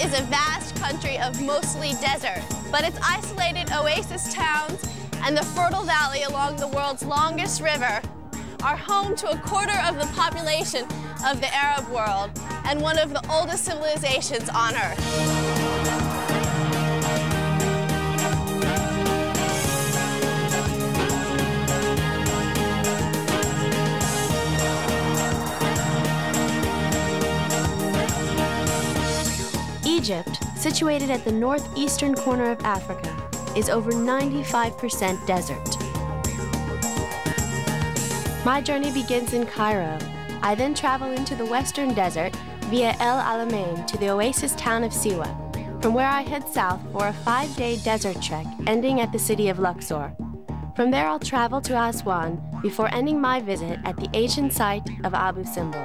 is a vast country of mostly desert, but its isolated oasis towns and the fertile valley along the world's longest river are home to a quarter of the population of the Arab world and one of the oldest civilizations on Earth. Egypt, situated at the northeastern corner of Africa, is over 95% desert. My journey begins in Cairo. I then travel into the western desert via El Alamein to the oasis town of Siwa, from where I head south for a 5-day desert trek ending at the city of Luxor. From there I'll travel to Aswan before ending my visit at the ancient site of Abu Simbel.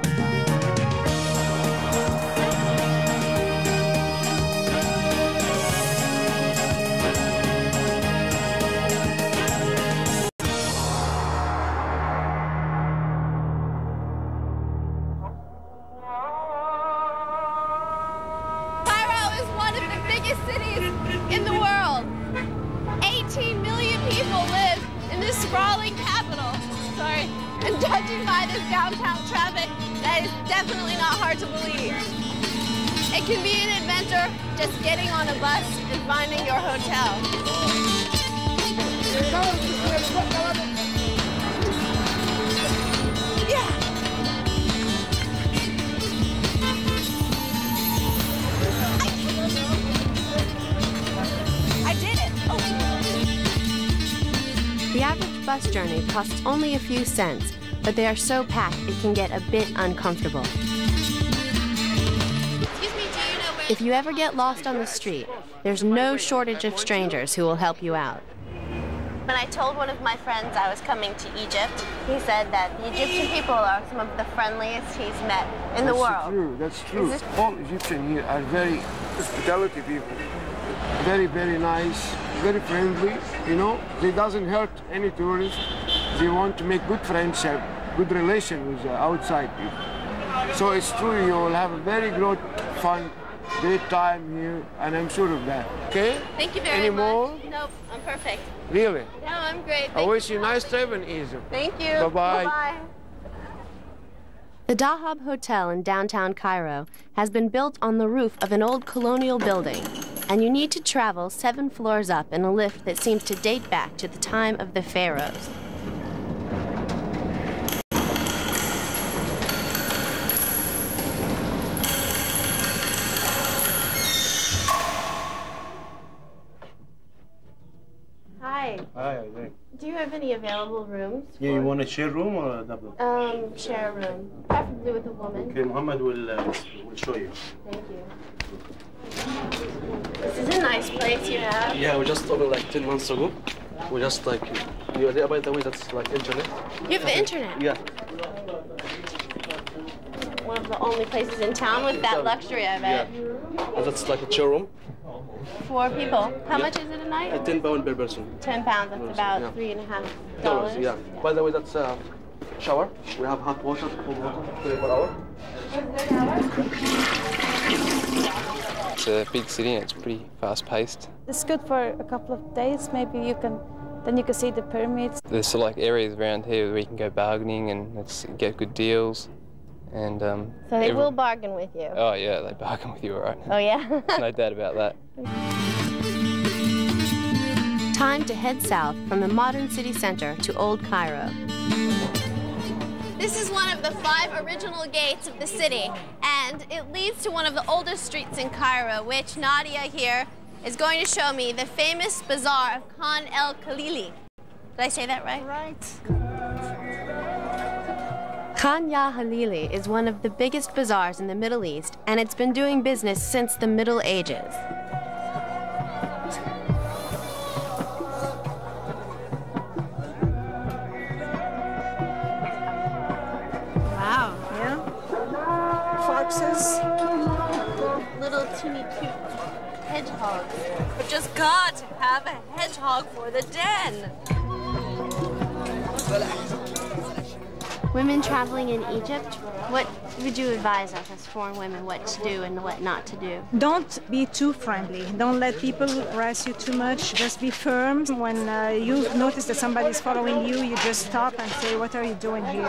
Sprawling capital. Sorry. And judging by this downtown traffic, that is definitely not hard to believe. It can be an adventure just getting on a bus and finding your hotel. Yeah. I did it. Oh. The average bus journey costs only a few cents, but they are so packed it can get a bit uncomfortable. If you ever get lost on the street, there's no shortage of strangers who will help you out. When I told one of my friends I was coming to Egypt, he said that the Egyptian people are some of the friendliest he's met in the world. That's true. All Egyptians here are very hospitality people. Very, very nice, very friendly, you know. They doesn't hurt any tourists. They want to make good friendship, good relation with outside people. So it's true, you will have a very good, fun, great time here, and I'm sure of that. Okay? Thank you very much. Any more? Nope, I'm perfect. Really? No, I'm great. I wish you a nice trip in Egypt. Thank you. Bye-bye. Bye-bye. The Dahab Hotel in downtown Cairo has been built on the roof of an old colonial building, and you need to travel 7 floors up in a lift that seems to date back to the time of the pharaohs. Hi. Hi, I think. Do you have any available rooms? Yeah, you want a share room or a double? Share a room, preferably with a woman. Okay, Muhammad will show you. Thank you. This is a nice place you have. Yeah, we just opened like 10 months ago. We just like, you are there, by the way, that's like internet. You have the internet? Yeah. One of the only places in town with that luxury, I bet. Yeah. That's like a chill room. 4 people. How much is it a night? £10 per person. £10, that's about $3.50. Yeah. By the way, that's a shower. We have hot water, cold water, 24 hours. It's a big city and it's pretty fast-paced. It's good for a couple of days. Maybe you can see the pyramids. There's sort of like areas around here where you can go bargaining and get good deals. And so they will bargain with you? Oh yeah, they bargain with you, all right. Oh yeah? No doubt about that. Time to head south from the modern city center to Old Cairo. This is one of the 5 original gates of the city, and it leads to one of the oldest streets in Cairo, which Nadia here is going to show me, the famous bazaar of Khan el-Khalili. Did I say that right? Right. Khan el-Khalili is one of the biggest bazaars in the Middle East, and it's been doing business since the Middle Ages. Wow. Yeah. Foxes. Little teeny cute hedgehogs. But just got to have a hedgehog for the den. Women traveling in Egypt, what would you advise us as foreign women what to do and what not to do? Don't be too friendly. Don't let people harass you too much. Just be firm. When you notice that somebody is following you, you just stop and say, what are you doing here?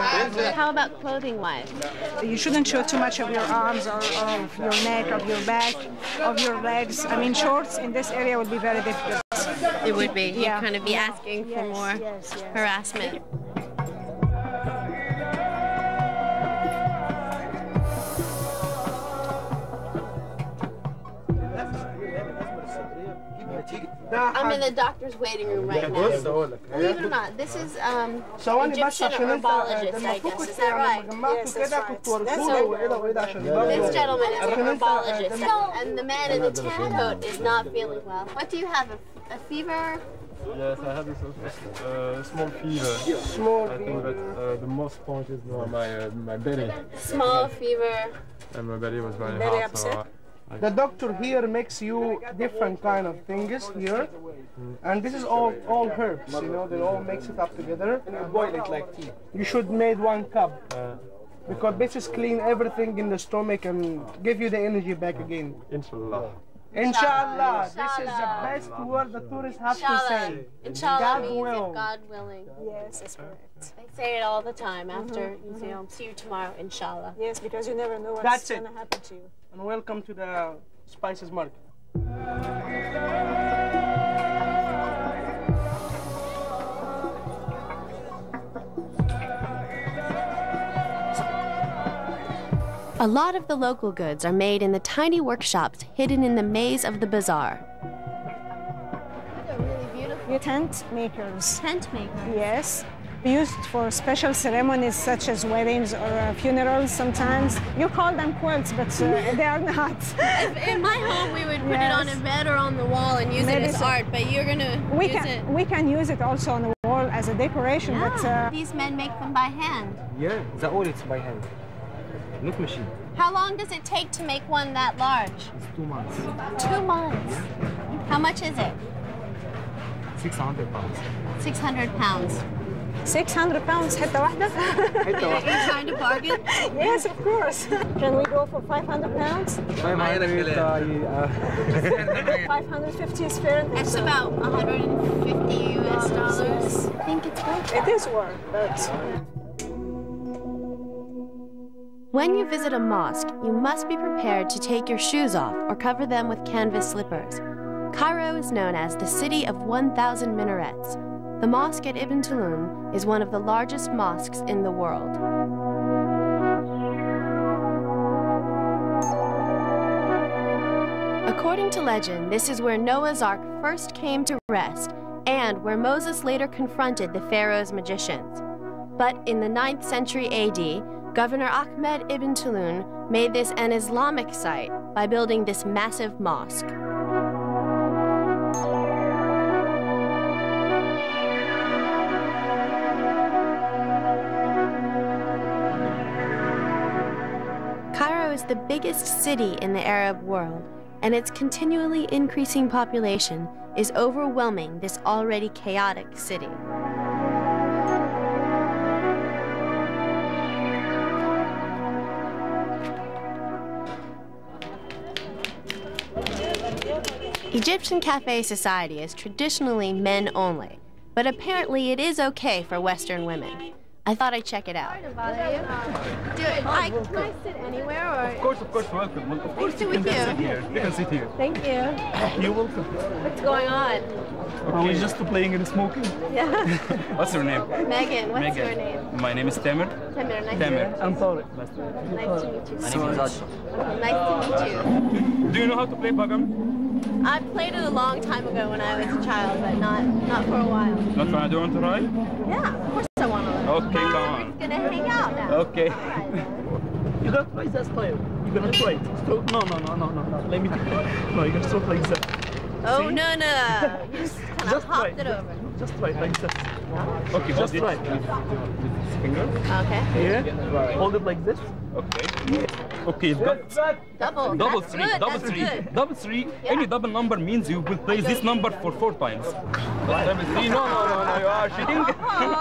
How about clothing-wise? You shouldn't show too much of your arms or of your neck, of your back, of your legs. I mean, shorts in this area would be very difficult. It would be. Yeah. You'd kind of be asking for more harassment. I'm in the doctor's waiting room right now. Believe it or not, this is Egyptian herbologist, I guess. Is that right? Yes, that's right. This gentleman is a herbologist, and the man in the tan coat is not feeling well. What do you have, a fever? Yes, I have this small fever. Small I think that the most point is my belly. Small fever. And my belly was very Very hard. upset. The doctor here makes you different kind of things here, and this is all herbs, you know, they all mix it up together and you boil it like tea. You should make 1 cup, because this is clean everything in the stomach and give you the energy back again. Inshallah. Inshallah, this is the best word the tourists have to say. Inshallah God means will. if God willing. Yes, that's correct. They say it all the time after, you know, see you tomorrow, inshallah. Yes, because you never know That's what's it. going to happen to you. And welcome to the spices market. A lot of the local goods are made in the tiny workshops hidden in the maze of the bazaar. They're really beautiful. Tent makers. Tent makers. Yes. Used for special ceremonies such as weddings or funerals sometimes. You call them quilts, but they are not. In my home, we would put it on a bed or on the wall and use Maybe it as so. art, but you're going to use it. We can use it also on the wall as a decoration, but These men make them by hand. Yeah, the all it's by hand, not machine. How long does it take to make one that large? It's 2 months. 2 months. How much is it? 600 pounds. 600 pounds. 600 pounds حتة واحدة? Are you trying to bargain? Yes, of course. Can we go for 500 pounds? 550 is fair. That's about 150 US dollars. I think it's worth it. It is worth, but When you visit a mosque, you must be prepared to take your shoes off or cover them with canvas slippers. Cairo is known as the city of 1,000 minarets. The mosque at Ibn Tulun is one of the largest mosques in the world. According to legend, this is where Noah's Ark first came to rest and where Moses later confronted the Pharaoh's magicians. But in the 9th century AD, Governor Ahmed ibn Tulun made this an Islamic site by building this massive mosque. Cairo is the biggest city in the Arab world, and its continually increasing population is overwhelming this already chaotic city. Egyptian cafe society is traditionally men only, but apparently it is okay for Western women. I thought I'd check it out. Can I sit anywhere or? Of course, welcome. Of course, sit with you. Sit here. You can sit here. Thank you. You're welcome. What's going on? Are we just playing and smoking? Yeah. What's your name? Megan, what's Megan. your name? My name is Tamer. Tamer, nice Tamer. I'm sorry. Nice to meet you. My name is Ash. Nice to meet you. Do you know how to play bagam? I played it a long time ago when I was a child, but not for a while. Not trying. Do you want to try? Yeah, of course I want to learn. Okay, come We're on. just gonna hang out now. Okay. You gotta try that style. You're gonna try it. Stroke. No. Let me. No, you're gonna stroke like that. Oh See? no! You just kind of Just try hopped it over. Just try it like that. Okay, just try. With finger. Okay. Here. Hold it like this. Okay. Okay, you've got Double. double That's three. good. Double That's three. good. Double three. Yeah. Any double number means you will play this number for 4 times. Double three. No, you are cheating. Of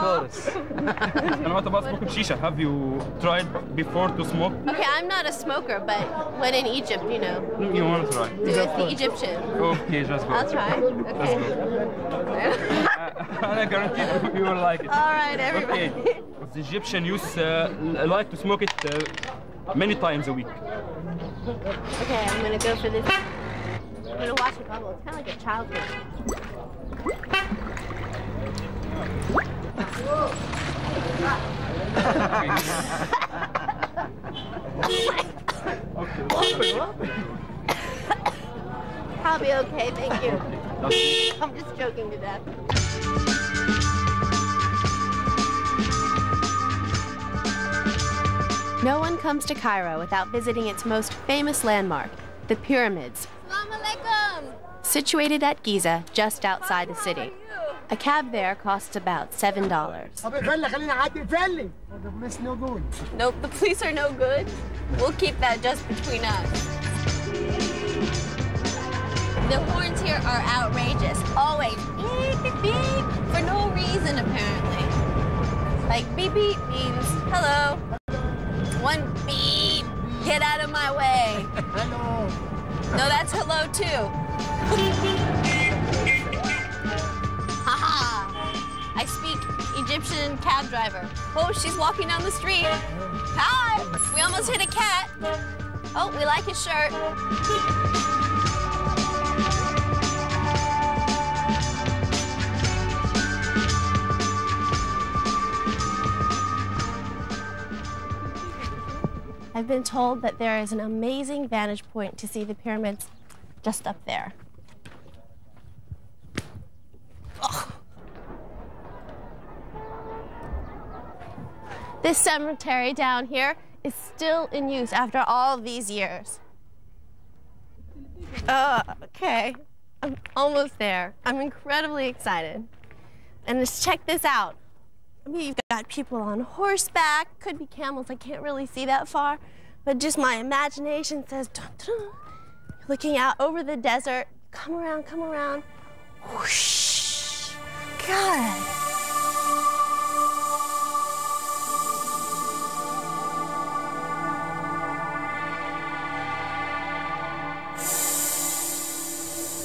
course. And what about smoking shisha? Have you tried before to smoke? Okay, I'm not a smoker, but when in Egypt, you know, You want to try? do it the Egyptian. Okay, just go. I'll try. Okay. And I guarantee you will like it. All right, everybody. Okay. The Egyptian used like to smoke it many times a week. Okay, I'm gonna go for this. I'm gonna watch it bubble. It's kind of like a childhood. I'll be okay, thank you. I'm just joking to death. No one comes to Cairo without visiting its most famous landmark, the pyramids. Assalamu alaikum. Situated at Giza, just outside the city. A cab there costs about $7. Nope, the police are no good. We'll keep that just between us. The horns here are outrageous. Always beep, beep, beep, for no reason, apparently. Like beep, beep means hello. One beep, get out of my way. Hello. No, that's hello too. Haha. I speak Egyptian cab driver. Oh, she's walking down the street. Hi. We almost hit a cat. Oh, we like his shirt. I've been told that there is an amazing vantage point to see the pyramids just up there. Ugh. This cemetery down here is still in use after all these years. Okay, I'm almost there. I'm incredibly excited. And just check this out. I mean, you've got people on horseback, could be camels, I can't really see that far, but just my imagination says, dun, dun. Looking out over the desert, come around, whoosh, God.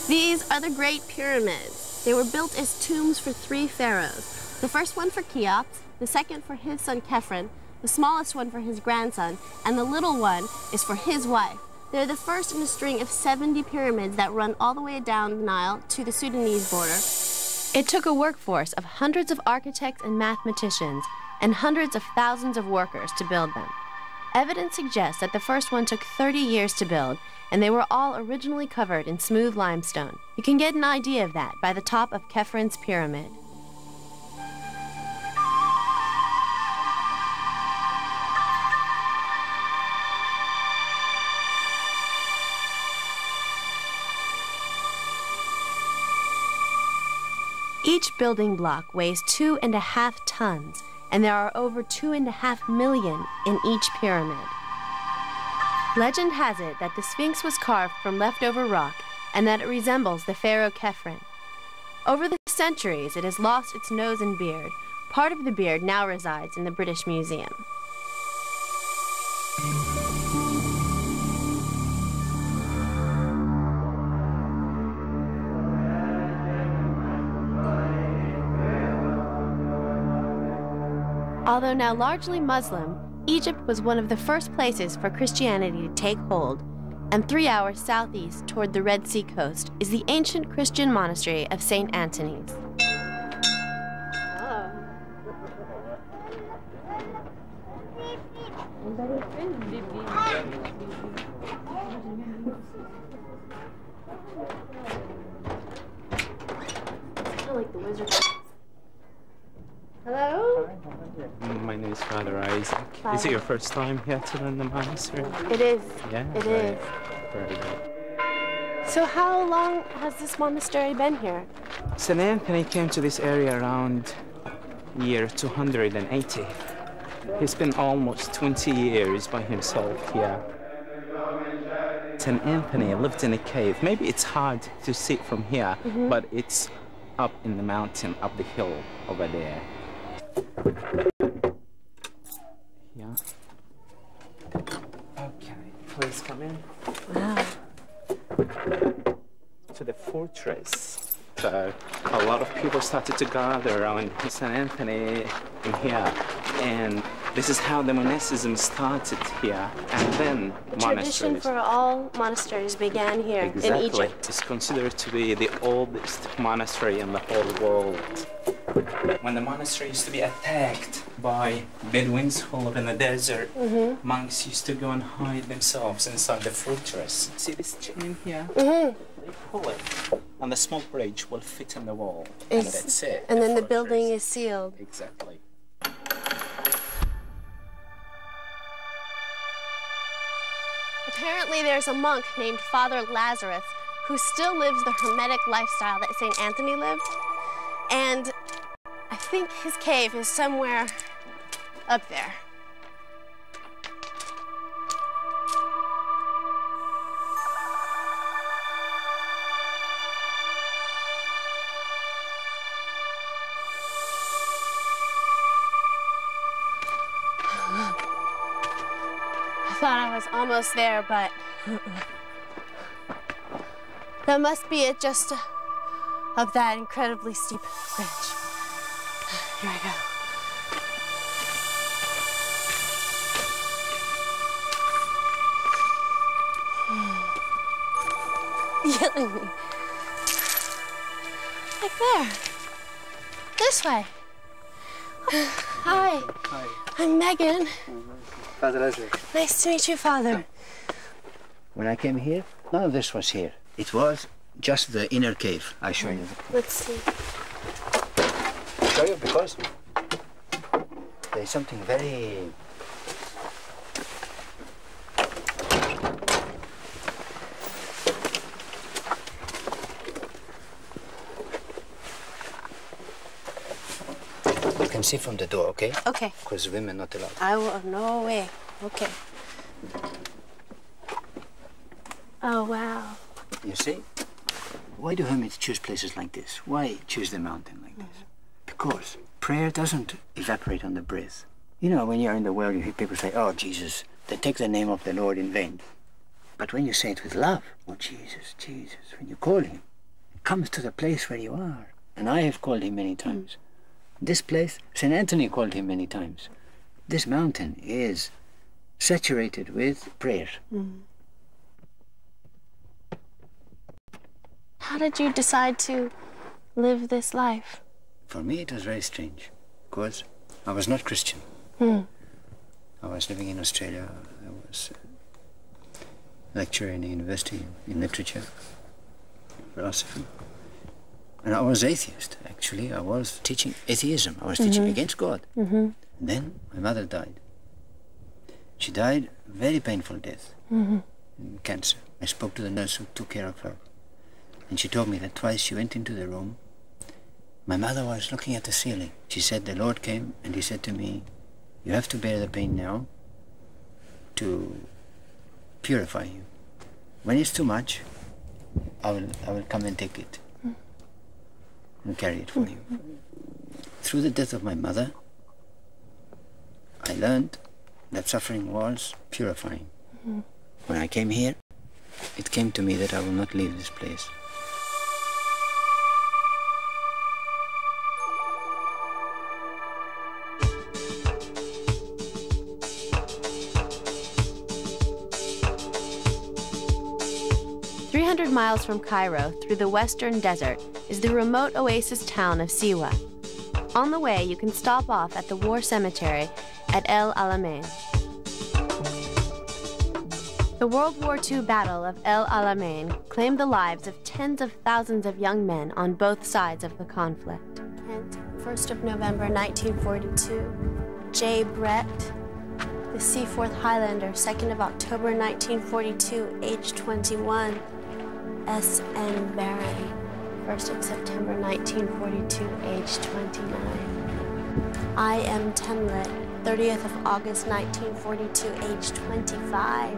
These are the Great Pyramids. They were built as tombs for 3 pharaohs. The first one for Cheops, the second for his son Khephren, the smallest one for his grandson, and the little one is for his wife. They're the first in a string of 70 pyramids that run all the way down the Nile to the Sudanese border. It took a workforce of hundreds of architects and mathematicians and hundreds of thousands of workers to build them. Evidence suggests that the first one took 30 years to build, and they were all originally covered in smooth limestone. You can get an idea of that by the top of Khepren's pyramid. Each building block weighs 2.5 tons, and there are over 2.5 million in each pyramid. Legend has it that the Sphinx was carved from leftover rock and that it resembles the pharaoh Khephren. Over the centuries, it has lost its nose and beard. Part of the beard now resides in the British Museum. Although now largely Muslim, Egypt was one of the first places for Christianity to take hold, and 3 hours southeast toward the Red Sea coast is the ancient Christian monastery of St. Anthony's. Like the wizard. Hello? My name is Father Isaac. Is it your first time here to learn the monastery? It is. Yeah? It is. Very good. So how long has this monastery been here? St. Anthony came to this area around year 280. He spent almost 20 years by himself here. St. Anthony lived in a cave. Maybe it's hard to see it from here, but it's up in the mountain, up the hill over there. Yeah. Okay, please come in. Wow. To the fortress. So a lot of people started to gather around St. Anthony in here, and this is how the monasticism started here, and then monasteries. Tradition for all monasteries began here in Egypt. It's considered to be the oldest monastery in the whole world. When the monastery used to be attacked by Bedouins who live in the desert, monks used to go and hide themselves inside the fortress. See this chain here? They pull it, and the small bridge will fit in the wall, and that's it. And then the building is sealed. Exactly. Apparently there's a monk named Father Lazarus who still lives the hermetic lifestyle that St. Anthony lived. And I think his cave is somewhere up there. I thought I was almost there, but that must be it just up that incredibly steep ridge. Here I go. Yelling me. Like there. This way. Hi. Hi. I'm Megan. Father Leslie. Nice to meet you, Father. When I came here, none of this was here. It was just the inner cave. I show you. Let's see. I show you because there's something very... You can see from the door, okay? Okay. Because women not allowed. I will, no way. Okay. Oh, wow. You see? Why do hermits choose places like this? Why choose the mountain like this? Because prayer doesn't evaporate on the breath. You know, when you're in the world, you hear people say, oh, Jesus, they take the name of the Lord in vain. But when you say it with love, oh, Jesus, Jesus, when you call him, it comes to the place where you are. And I have called him many times. This place, St. Anthony called him many times. This mountain is saturated with prayer. How did you decide to live this life? For me, it was very strange, because I was not Christian. I was living in Australia. I was a lecturer in a university in literature, philosophy. And I was atheist, actually. I was teaching atheism. I was teaching against God. And then my mother died. She died a very painful death, cancer. I spoke to the nurse who took care of her. And she told me that twice she went into the room. My mother was looking at the ceiling. She said the Lord came and he said to me, you have to bear the pain now to purify you. When it's too much, I will come and take it and carry it for you. Through the death of my mother, I learned that suffering was purifying. When I came here, it came to me that I will not leave this place. Miles from Cairo, through the western desert, is the remote oasis town of Siwa. On the way, you can stop off at the war cemetery at El Alamein. The World War II Battle of El Alamein claimed the lives of tens of thousands of young men on both sides of the conflict. And 1st of November 1942, J. Brett, the Seaforth Highlander, 2nd of October 1942, age 21. S.N. Barron, 1st of September 1942, age 29. I am Temlet, 30th of August 1942, age 25.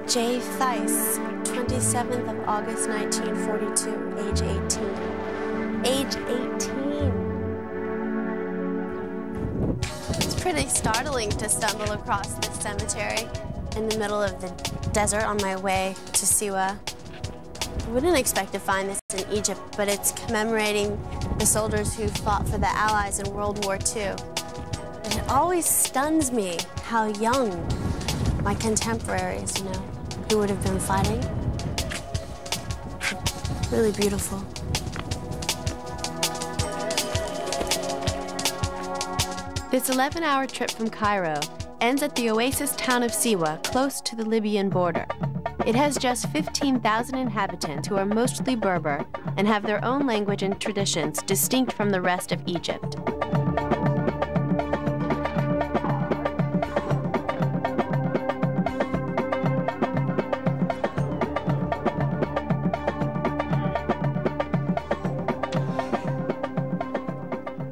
J. Theis, 27th of August 1942, age 18. Age 18. It's pretty startling to stumble across this cemetery in the middle of the desert on my way to Siwa. I wouldn't expect to find this in Egypt, but it's commemorating the soldiers who fought for the Allies in World War II. And it always stuns me how young my contemporaries, you know, who would have been fighting. Really beautiful. This 11-hour trip from Cairo ends at the oasis town of Siwa, close to the Libyan border. It has just 15,000 inhabitants who are mostly Berber and have their own language and traditions distinct from the rest of Egypt.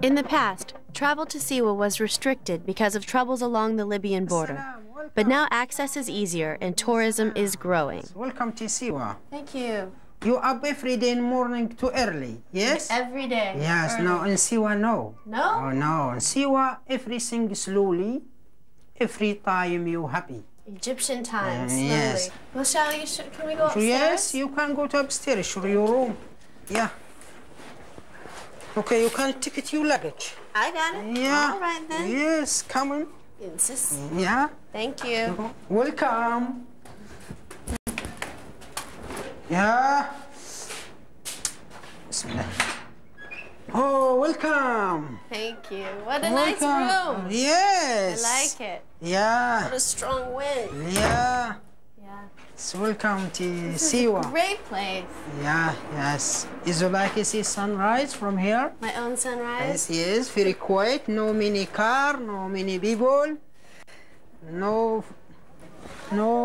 In the past, travel to Siwa was restricted because of troubles along the Libyan border. But now access is easier and tourism is growing. Welcome to Siwa. Thank you. You up every day in morning too early, yes? Every day. Yes, early. no, in Siwa, no. No? Oh, no, in Siwa, everything slowly, every time you happy. Egyptian time, slowly. Yes. Well, can we go upstairs? Yes, you can go to upstairs, show your room. Yeah. Okay, you can take your luggage. I got it. Yeah. All right, then. Yes, come on. Insist. Yeah. Thank you. Welcome. Yeah. Bismillah. Oh, welcome. Thank you. What a nice room. Yes. I like it. Yeah. What a strong wind. Yeah. Yeah. So welcome to This Siwa. is a great place. Yeah, yes. Is it like you see sunrise from here? My own sunrise? Yes, yes, very quiet. No many car, no many people, no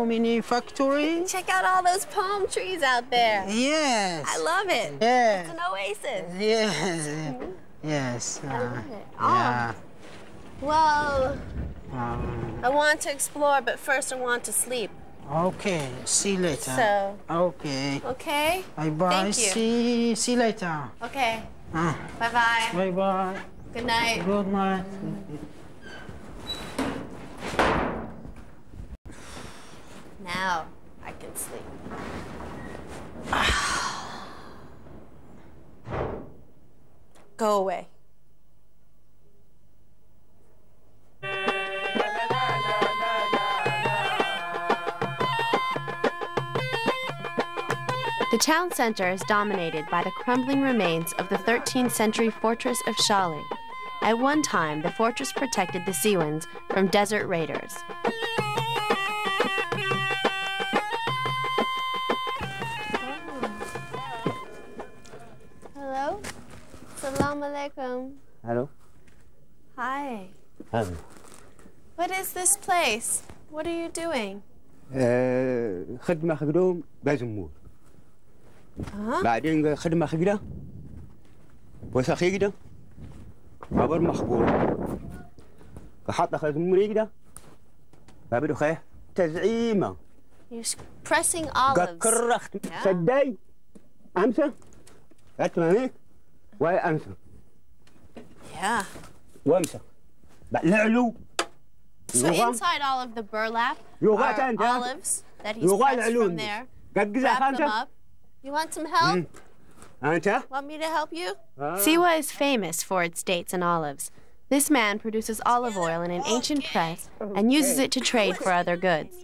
many factory. Check out all those palm trees out there. Yes. I love it. Yeah. It's an oasis. Yes. Yes. I love it. Yeah. Well, I want to explore, but first I want to sleep. Okay. See you later. So. Okay. Okay. Bye bye. Thank you. See you later. Okay. Bye bye. Bye bye. Good night. Good night. Now I can sleep. Go away. The town center is dominated by the crumbling remains of the 13th century fortress of Shali. At one time, the fortress protected the Siwans from desert raiders. Hello? Assalamu alaikum. Hello. Hi. Hello. What is this place? What are you doing? خدمة خدوم بازمور. بعدين خدمة خجلة وسخيجة عبر مخبور فحط خدمة كده فبدو خيه تزعيمة. You're pressing olives. كرخت سداي أمسى أتمنى وأمسى. Yeah. وأمسى بلعلو. So inside all of the burlap are olives that he's pressed from there. Wrap them up. You want some help? Want me to help you? Siwa is famous for its dates and olives. This man produces olive oil in an ancient press and uses it to trade for other goods.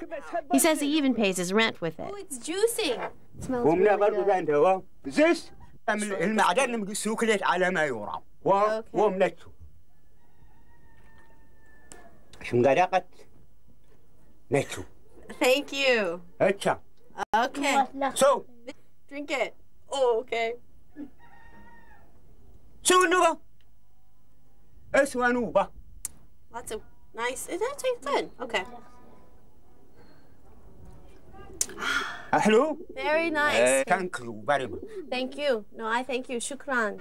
He says he even pays his rent with it. Oh, it's juicing. It smells really good. زيت المعدن مسوكلت على ما يرام ومنته شمقراقة نتو. Thank you. اتشا. Okay. So. Drink it. Oh, okay. شو النوبة؟ اسوى نوبة. Lots of nice. It tastes good. Okay. حلو. Very nice. Thank you very much. Thank you. No, I thank you. Shukran.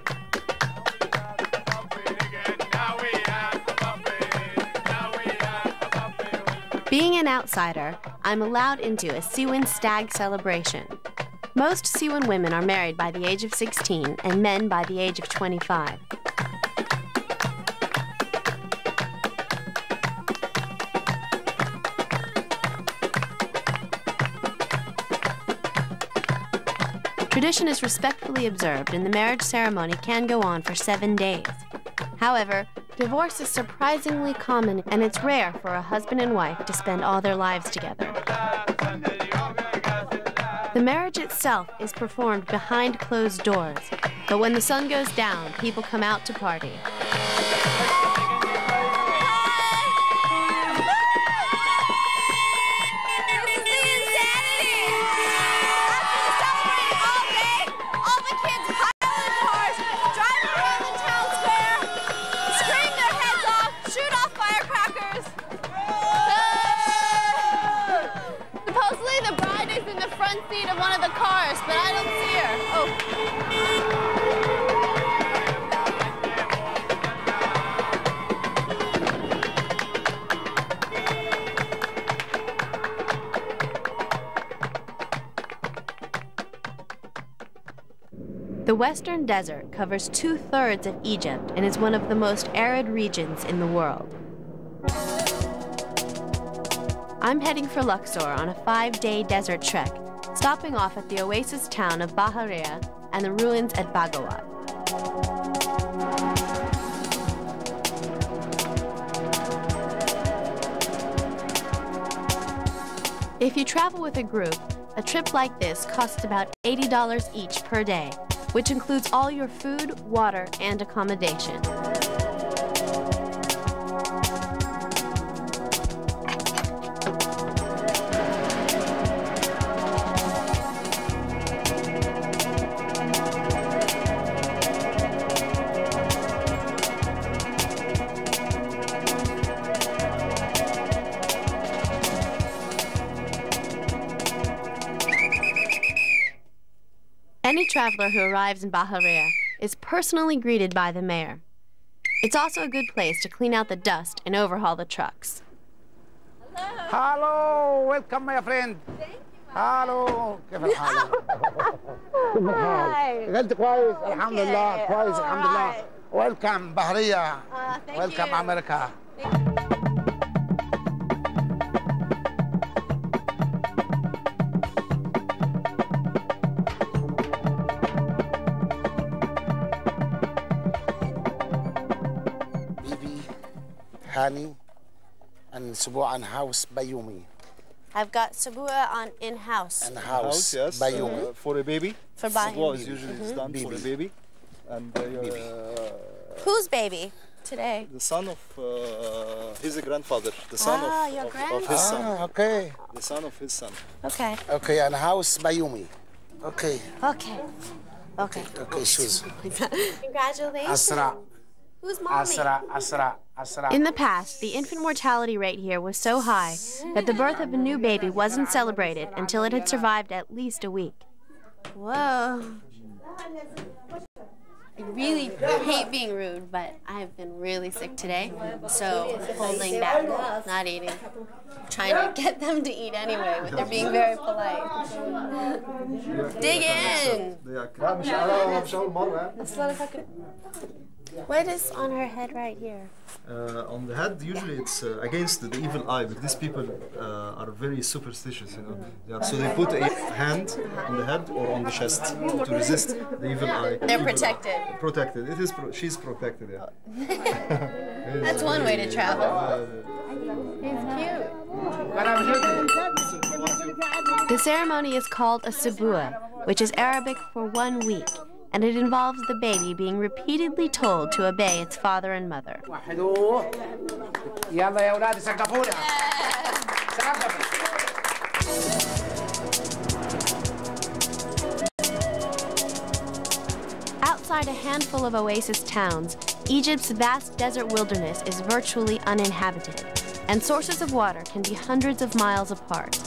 Being an outsider, I'm allowed into a Siwan stag celebration. Most Siwan women are married by the age of 16 and men by the age of 25. Tradition is respectfully observed and the marriage ceremony can go on for 7 days. However, divorce is surprisingly common and it's rare for a husband and wife to spend all their lives together. The marriage itself is performed behind closed doors, but when the sun goes down, people come out to party. The Western Desert covers 2/3 of Egypt and is one of the most arid regions in the world. I'm heading for Luxor on a 5-day desert trek, stopping off at the oasis town of Bahariya and the ruins at Bagawat. If you travel with a group, a trip like this costs about $80 each per day, which includes all your food, water, and accommodation. Any traveler who arrives in Bahariya is personally greeted by the mayor. It's also a good place to clean out the dust and overhaul the trucks. Hello, welcome my friend. Thank you. Hello, كيف الحال؟ كيف الحال؟ قلت كويس الحمد لله كويس الحمد لله. Welcome Bahariya. Welcome America. Hani and Subua and house Bayumi. I've got Subua on in-house. In-house, yes. Bayumi. For a baby. For Bahim. Subua is usually done for a baby. And whose baby today? The son of his grandfather. The son of his son. Okay. The son of his son. Okay. Okay, and house Bayumi. Okay. Okay. Okay. Okay, shoes. Congratulations. Asra. Who's mommy? Asra, Asra, Asra. In the past, the infant mortality rate here was so high that the birth of a new baby wasn't celebrated until it had survived at least a week. Whoa. I really hate being rude, but I've been really sick today, so holding back, not eating. Trying to get them to eat anyway, but they're being very polite. Dig in! What is on her head right here? On the head, usually it's against the evil eye, but these people are very superstitious, you know. So they put a hand on the head or on the chest to resist the evil eye. They're protected. Protected. It is. She's protected. Yeah. That's one way to travel. He's cute. The ceremony is called a Subua, which is Arabic for 1 week, and it involves the baby being repeatedly told to obey its father and mother. Outside a handful of oasis towns, Egypt's vast desert wilderness is virtually uninhabited, and sources of water can be hundreds of miles apart.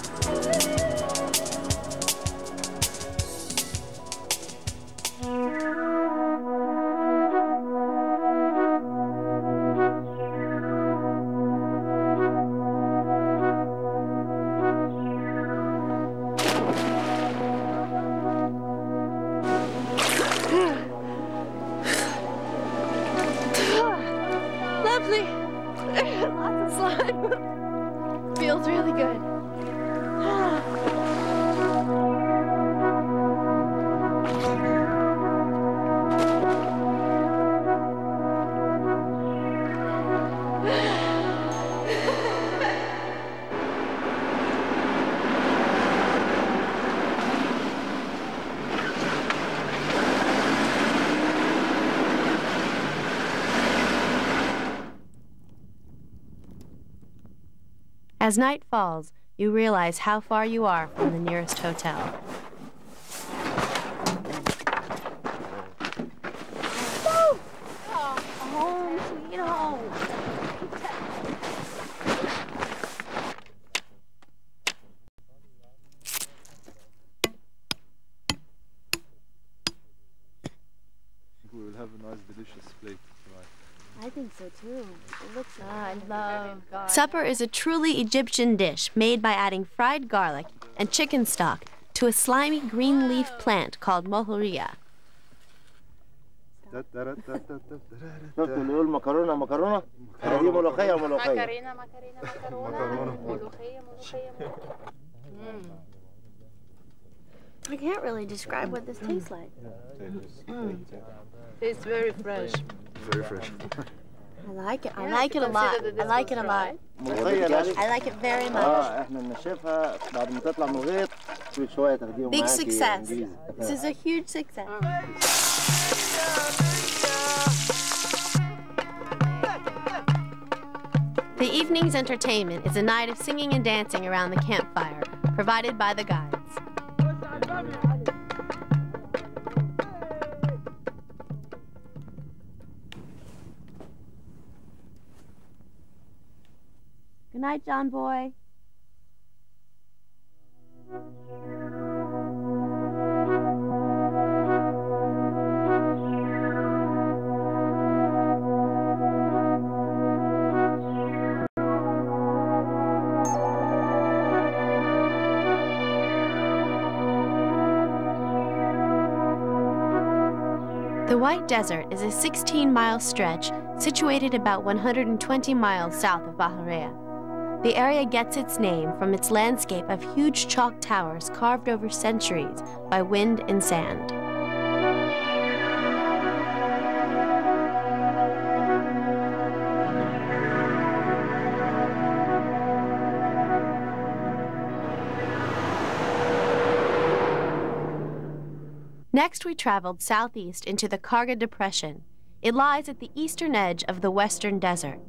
As night falls, you realize how far you are from the nearest hotel. Home, sweet home. We will have a nice, delicious plate tonight. I think so too. It looks I love God. Supper is a truly Egyptian dish made by adding fried garlic and chicken stock to a slimy green leaf plant called mohoria. شفت اللي يقول مكرونه مكرونه دي ملوخيه ملوخيه مكرونه مكرونه ملوخيه ملوخيه. I can't really describe what this tastes like. Tastes very fresh. Very fresh. I like it. I like it a lot. I like it a lot. I like it very much. احنا ننشفها بعد ما تطلع من الغيط كل شويه تاخديهم Big معاكي success. إنجليزي. This is a huge success. The evening's entertainment is a night of singing and dancing around the campfire, provided by the guides. Good night, John boy. The White Desert is a 16-mile stretch situated about 120 miles south of Baharea. The area gets its name from its landscape of huge chalk towers carved over centuries by wind and sand. Next, we traveled southeast into the Karga Depression. It lies at the eastern edge of the Western Desert.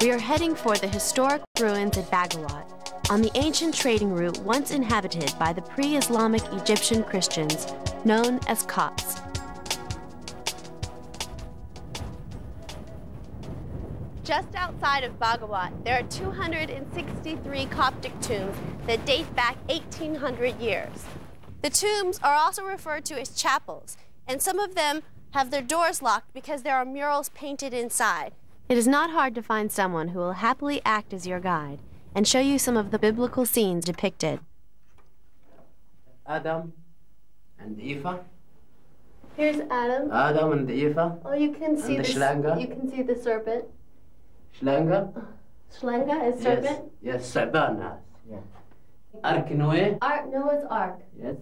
We are heading for the historic ruins at Bagawat, on the ancient trading route once inhabited by the pre-Islamic Egyptian Christians, known as Copts. Just outside of Bagawat, there are 263 Coptic tombs that date back 1,800 years. The tombs are also referred to as chapels, and some of them have their doors locked because there are murals painted inside. It is not hard to find someone who will happily act as your guide and show you some of the biblical scenes depicted. Adam and Eva. Here's Adam. Adam and Eva. Oh, you can see the the Schlange. You can see the serpent. Schlange. Schlange is serpent. Yes, Sabana. Yeah. Ark Noé. Noah's Ark. Yes.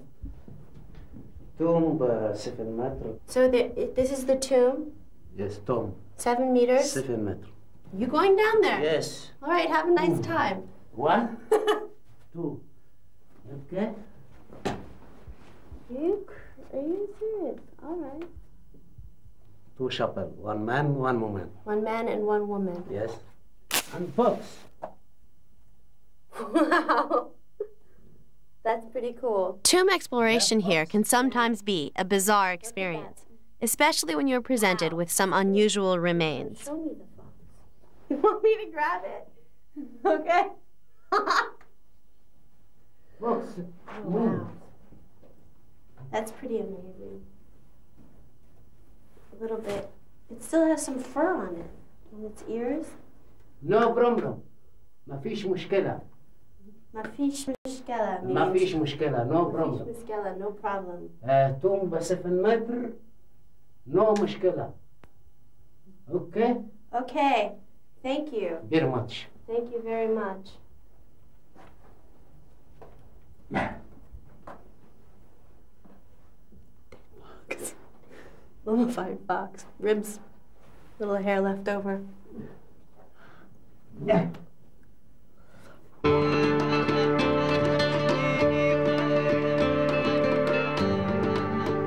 Tomb 7 meters. So this is the tomb. Yes, tomb. 7 meters. 7 meters. You going down there? Yes. All right. Have a nice time. 1, 2. Okay. Are you serious? All right. 2 chapel. 1 man, 1 woman. 1 man and 1 woman. Yes. And box. Wow. That's pretty cool. Tomb exploration here can sometimes be a bizarre experience, especially when you're presented with some unusual remains. Show me the fox. You want me to grab it? Okay. Box. Oh, wow. That's pretty amazing. A little bit. It still has some fur on it. On its ears. No problem. ما فيش مشكلة. ما فيش مشكلة means... ما فيش مشكلة. No problem. ما فيش مشكلة. No problem. توم 7 متر. No مشكلة. Okay? Okay. Thank you. Very much. Thank you very much. Mummified fox. Ribs. Little hair left over.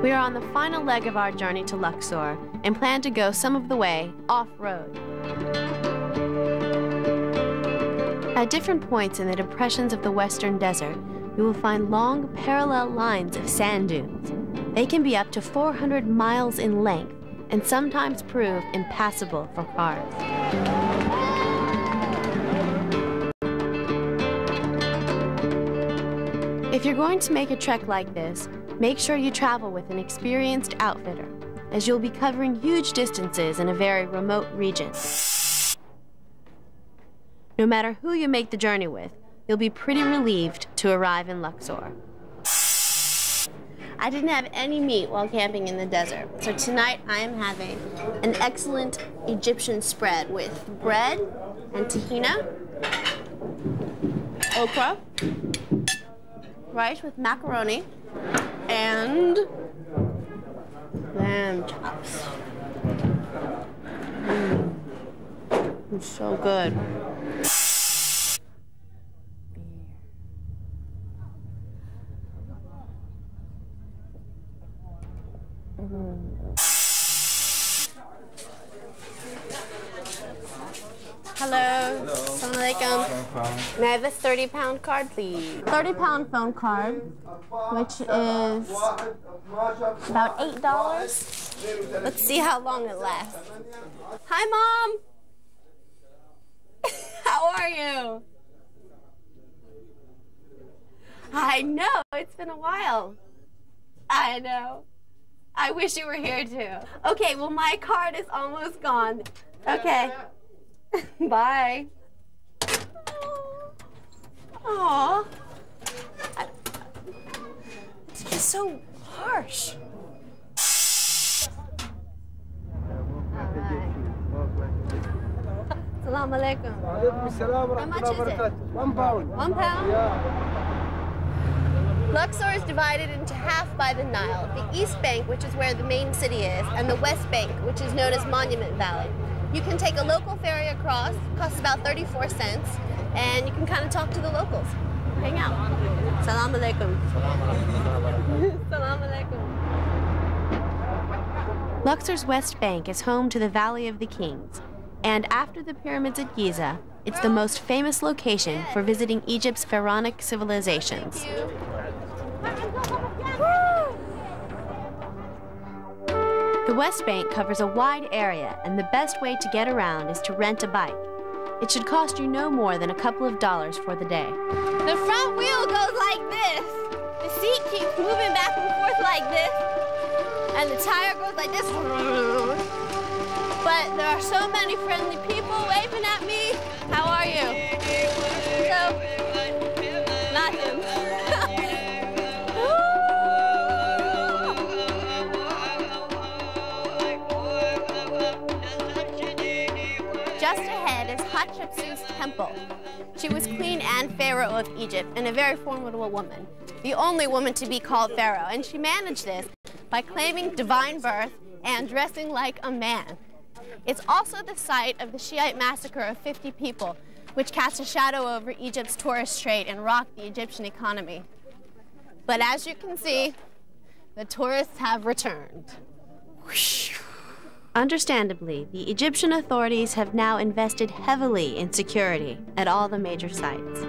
We are on the final leg of our journey to Luxor and plan to go some of the way off-road. At different points in the depressions of the Western Desert, you will find long parallel lines of sand dunes. They can be up to 400 miles in length and sometimes prove impassable for cars. If you're going to make a trek like this, make sure you travel with an experienced outfitter, as you'll be covering huge distances in a very remote region. No matter who you make the journey with, you'll be pretty relieved to arrive in Luxor. I didn't have any meat while camping in the desert, so tonight I am having an excellent Egyptian spread with bread and tahina, okra, rice with macaroni, and lamb chops. It's so good. Hello. Assalamu alaikum. May I have a 30-pound card, please? 30-pound phone card, which is about $8. Let's see how long it lasts. Hi, Mom. How are you? I know. It's been a while. I know. I wish you were here, too. Okay, well, my card is almost gone. Okay. Bye. Aww. It's just so harsh. Assalamu alaikum. How much is it? 1 pound. 1 pound? Yeah. Luxor is divided into half by the Nile, the East Bank, which is where the main city is, and the West Bank, which is known as Monument Valley. You can take a local ferry across, costs about 34 cents, and you can kind of talk to the locals. Hang out. Salam alaikum. Salam alaikum. Luxor's West Bank is home to the Valley of the Kings, and after the pyramids at Giza, it's the most famous location for visiting Egypt's pharaonic civilizations. The West Bank covers a wide area, and the best way to get around is to rent a bike. It should cost you no more than a couple of dollars for the day. The front wheel goes like this. The seat keeps moving back and forth like this. And the tire goes like this. But there are so many friendly people waving at me. How are you? So, nothing. Just ahead is Hatshepsut's temple. She was queen and pharaoh of Egypt and a very formidable woman, the only woman to be called pharaoh, and she managed this by claiming divine birth and dressing like a man. It's also the site of the Shiite massacre of 50 people, which cast a shadow over Egypt's tourist trade and rocked the Egyptian economy. But as you can see, the tourists have returned. Understandably, the Egyptian authorities have now invested heavily in security at all the major sites.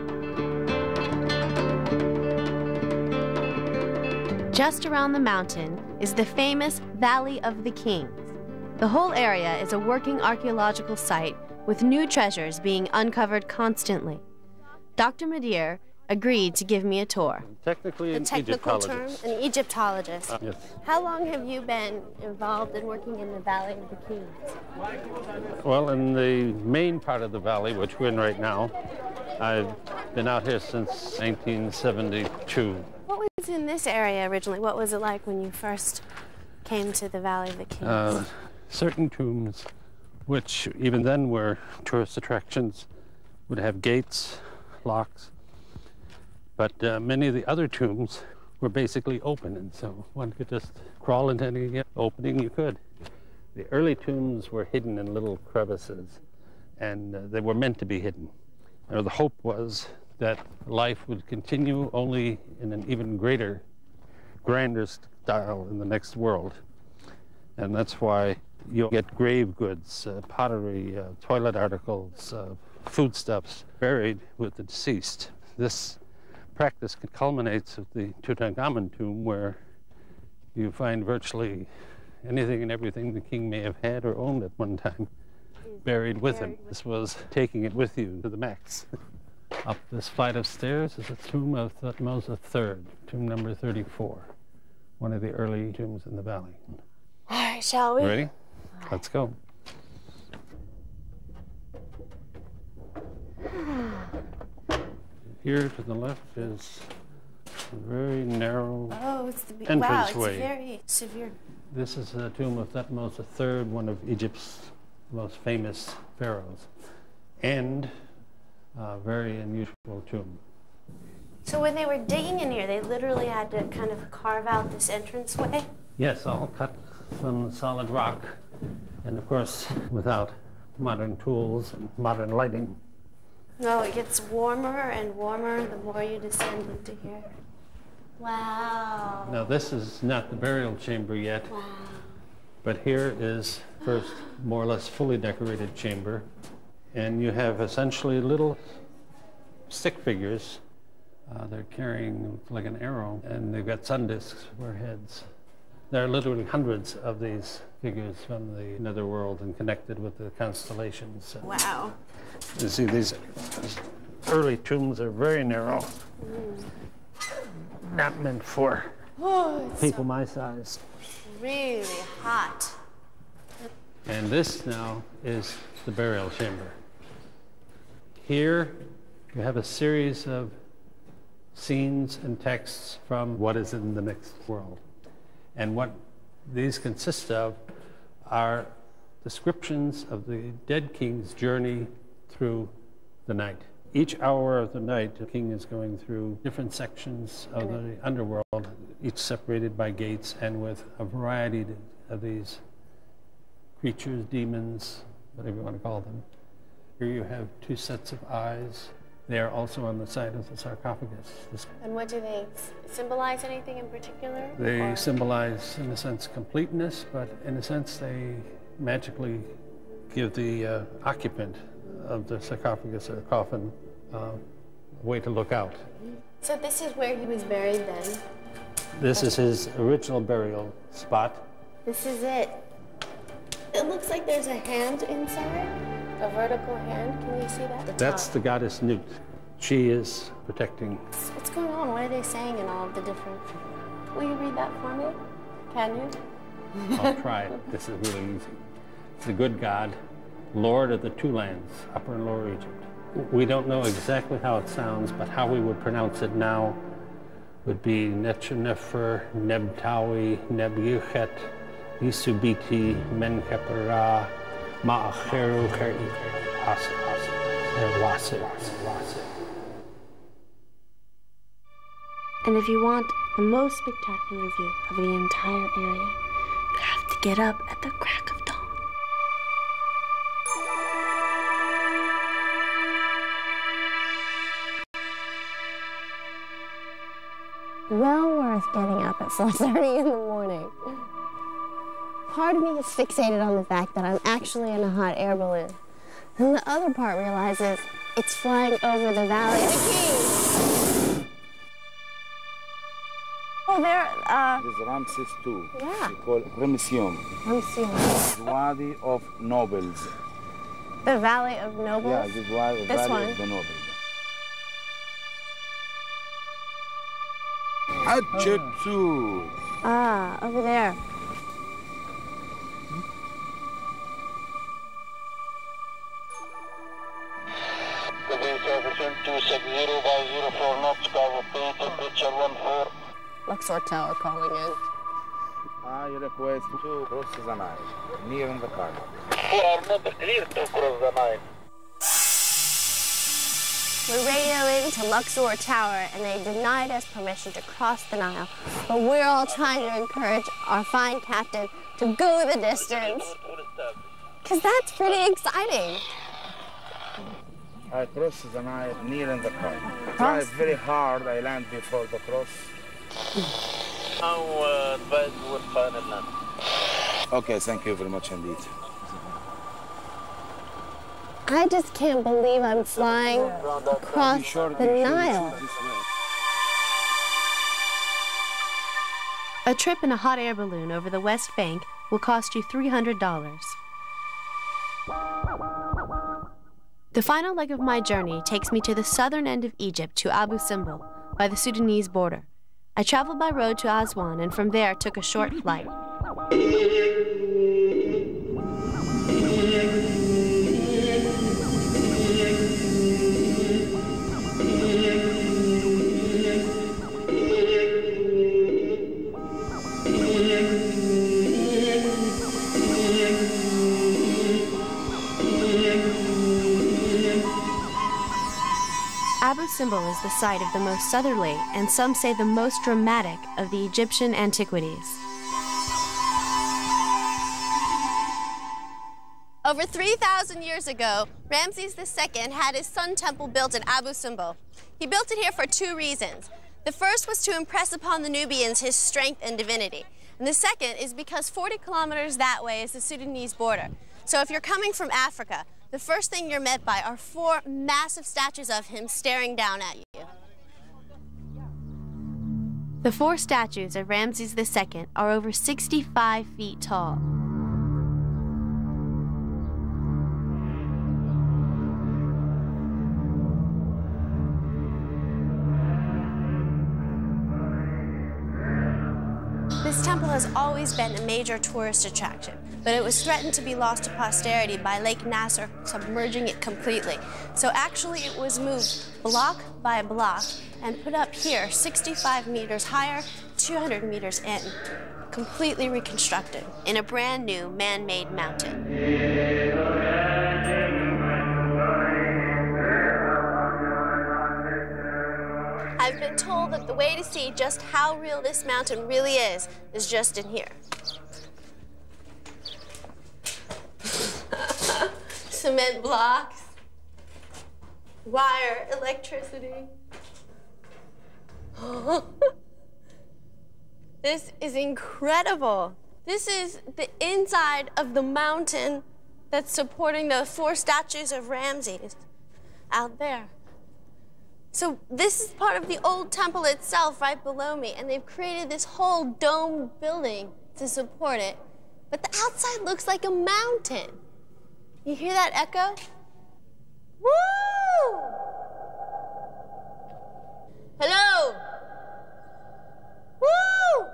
Just around the mountain is the famous Valley of the Kings. The whole area is a working archaeological site with new treasures being uncovered constantly. Dr. Madir agreed to give me a tour. Technically an technical term, Egyptologist. an Egyptologist. Yes. How long have you been involved in working in the Valley of the Kings? Well, in the main part of the valley, which we're in right now, I've been out here since 1972. What was in this area originally? What was it like when you first came to the Valley of the Kings? Certain tombs, which even then were tourist attractions, would have gates, locks. But many of the other tombs were basically open, and so one could just crawl into any opening you could. The early tombs were hidden in little crevices, and they were meant to be hidden. The hope was that life would continue only in an even greater grander style in the next world. And that's why you'll get grave goods, pottery, toilet articles, foodstuffs buried with the deceased. This practice culminates at the Tutankhamun tomb, where you find virtually anything and everything the king may have had or owned at one time buried with him. This was taking it with you to the max. Up this flight of stairs is the tomb of Thutmose III, tomb number 34, one of the early tombs in the valley. All right, shall we? Ready? Let's go. Here to the left is a very narrow entranceway. Wow, it's very severe. This is the tomb of Thutmose III, one of Egypt's most famous pharaohs, and a very unusual tomb. So when they were digging in here, they literally had to kind of carve out this entranceway? Yes, all cut from solid rock, and of course, without modern tools and modern lighting. No, it gets warmer and warmer the more you descend into here. Wow. Now, this is not the burial chamber yet, wow. But here is first more or less fully decorated chamber, and you have essentially little stick figures. They're carrying like an arrow, and they've got sun discs for heads. There are literally hundreds of these figures from the netherworld and connected with the constellations. Wow. You see, these early tombs are very narrow, not meant for people my size. Really hot. And this now is the burial chamber. Here you have a series of scenes and texts from what is in the next world. And what these consist of are descriptions of the dead king's journey through the night. Each hour of the night, the king is going through different sections of the underworld, each separated by gates and with a variety of these creatures, demons, whatever you want to call them. Here you have two sets of eyes. They are also on the side of the sarcophagus. And what do they symbolize? Anything in particular? They symbolize, in a sense, completeness, but in a sense, they magically give the occupant of the sarcophagus or coffin a way to look out. So this is where he was buried then? This is his original burial spot. This is it. It looks like there's a hand inside, a vertical hand. Can you see that? That's the goddess Nut. She is protecting. What's going on? What are they saying in all of the different... Will you read that for me? Can you? I'll try it. This is really easy. The good God, Lord of the two lands, Upper and Lower Egypt. We don't know exactly how it sounds, but how we would pronounce it now would be Nechenefer, Nebtawi, Nebyuchet, Yisubiti, Menkepera, Ma'acheru, And if you want the most spectacular view of the entire area, you have to get up at the crack of dawn. Well worth getting up at 4:30 in the morning. Part of me is fixated on the fact that I'm actually in a hot air balloon. And the other part realizes it's flying over the Valley of the Kings. Oh, there, This is Ramses II. Yeah. We call it Ramesium. Ramesium. Wadi of Nobles. The Valley of Nobles? Yeah, this is Valley one. of the Nobles. Hatshepsut. Ah, over there. Luxor Tower calling in. I request to cross the Nile, near the car. We are not clear to cross the Nile. We're radioing to Luxor Tower, and they denied us permission to cross the Nile. But we're all trying to encourage our fine captain to go the distance. Because that's pretty exciting. I cross the Nile near in the car. Drive very hard, I land before the cross. Okay, thank you very much indeed. I just can't believe I'm flying across the Nile. A trip in a hot air balloon over the West Bank will cost you $300. The final leg of my journey takes me to the southern end of Egypt to Abu Simbel, by the Sudanese border. I traveled by road to Aswan and from there took a short flight. Abu Simbel is the site of the most southerly, and some say the most dramatic, of the Egyptian antiquities. Over 3,000 years ago, Ramses II had his sun temple built at Abu Simbel. He built it here for two reasons. The first was to impress upon the Nubians his strength and divinity. And the second is because 40 kilometers that way is the Sudanese border. So if you're coming from Africa, the first thing you're met by are 4 massive statues of him staring down at you. The 4 statues of Ramses II are over 65 feet tall. This temple has always been a major tourist attraction, but it was threatened to be lost to posterity by Lake Nasser submerging it completely. So actually it was moved block by block and put up here 65 meters higher, 200 meters in, completely reconstructed in a brand new man-made mountain. I've been told that the way to see just how real this mountain really is just in here. Cement blocks, wire, electricity. This is incredible. This is the inside of the mountain that's supporting the 4 statues of Ramses out there. So this is part of the old temple itself right below me, and they've created this whole domed building to support it. But the outside looks like a mountain. You hear that echo? Woo! Hello? Woo!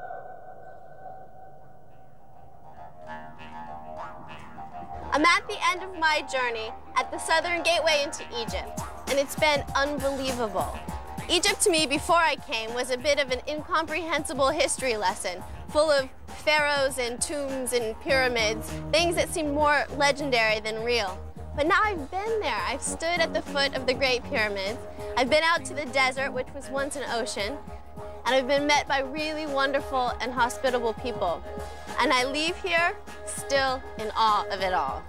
I'm at the end of my journey at the southern gateway into Egypt, and it's been unbelievable. Egypt to me before I came was a bit of an incomprehensible history lesson, full of pharaohs and tombs and pyramids, things that seem more legendary than real. But now I've been there. I've stood at the foot of the Great Pyramids. I've been out to the desert, which was once an ocean, and I've been met by really wonderful and hospitable people. And I leave here still in awe of it all.